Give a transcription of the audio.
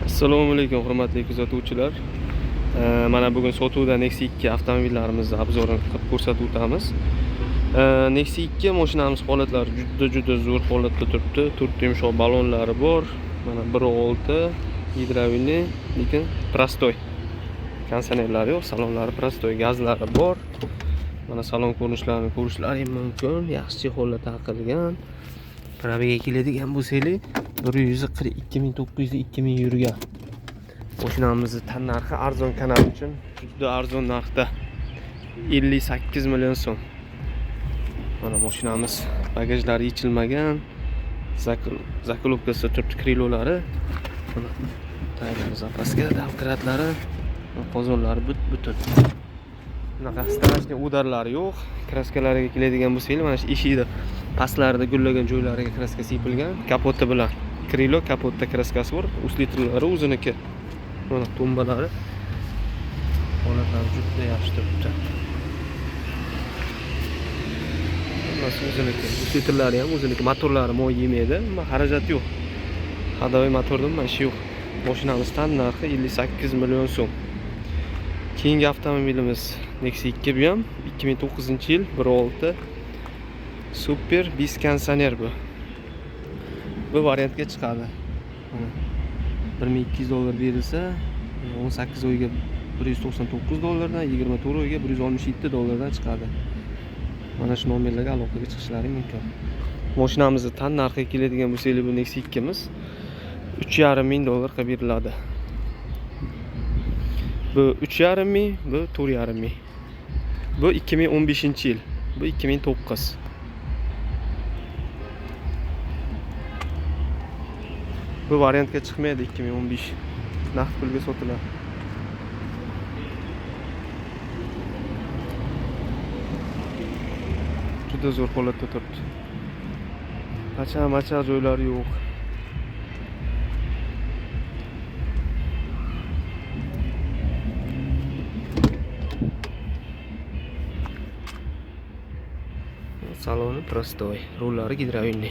Assalomu alaykum hurmatli kuzatuvchilar. Mana bugun sotuvda Nexia 2 avtomobillarimizni obzorini qilib ko'rsatib o'tamiz. Nexia 2 mashinamiz holatlari juda zo'r holatda turibdi. 4 yumshoq balonlari bor. Mana 1.6 gidrovilli, lekin prostoy. Konditsionerlari yo'q, salonlari prostoy, gazlari bor. Mana salon ko'rinishlarini ko'rishlaring mumkin. Yaxshi holatda qilgan. Probiga keladigan bo'lsangiz 142.900-2000 yurgan. Mashinamizni tan narxi arzon kanal uchun juda arzon narxda. 58 million so'm. Mana mashinamiz bagajlari yechilmagan. Zakolobkasi turibdi, krilolari. Mana tayyorlar zapaska, davkratlari, qozonlari butun. Bunaqa strashniy udarlari yo'q. Kraskalariga keladigan bo'lsangiz, mana shu eshikda pastlarida gullagan joylariga kraska sepilgan. Kapoti bilan krilo, kapotda kraskasi bor. Uslitrlari o'ziniki. Mana tombalari. Holatlari juda yaxshi turibdi. Mana o'ziniki. Uslitrlari ham o'ziniki, motorlari moy yemaydi. Xarajat yo'q. Hadovoy motordan mana ish yo'q. Mashinamiz tan narxi 58 million so'm. Keyingi avtomobilimiz Nexia 2 bu ham 2009-yil 1.6 super bis konditsioner bu. Bu variantga chiqadi. $1200 berilsa, 18 oyga $199, 24 oyga $167 chiqadi. Mana shu nomerlarga aloqaga chiqishlaring mumkin. Mashinamizni tan narxiga keladigan bo'lsangiz, bu Nexia 2 miz $3,500 qilib beriladi. Bu 3,5 bu 4,5. Bu 2015-yil, bu 2009. Bu variantga chiqmaydi 2015. Naqd pulga sotiladi. Juda zo'r holatda turibdi. Pacha joylari yo'q. Saloni prostoy, rullari gidrovilli.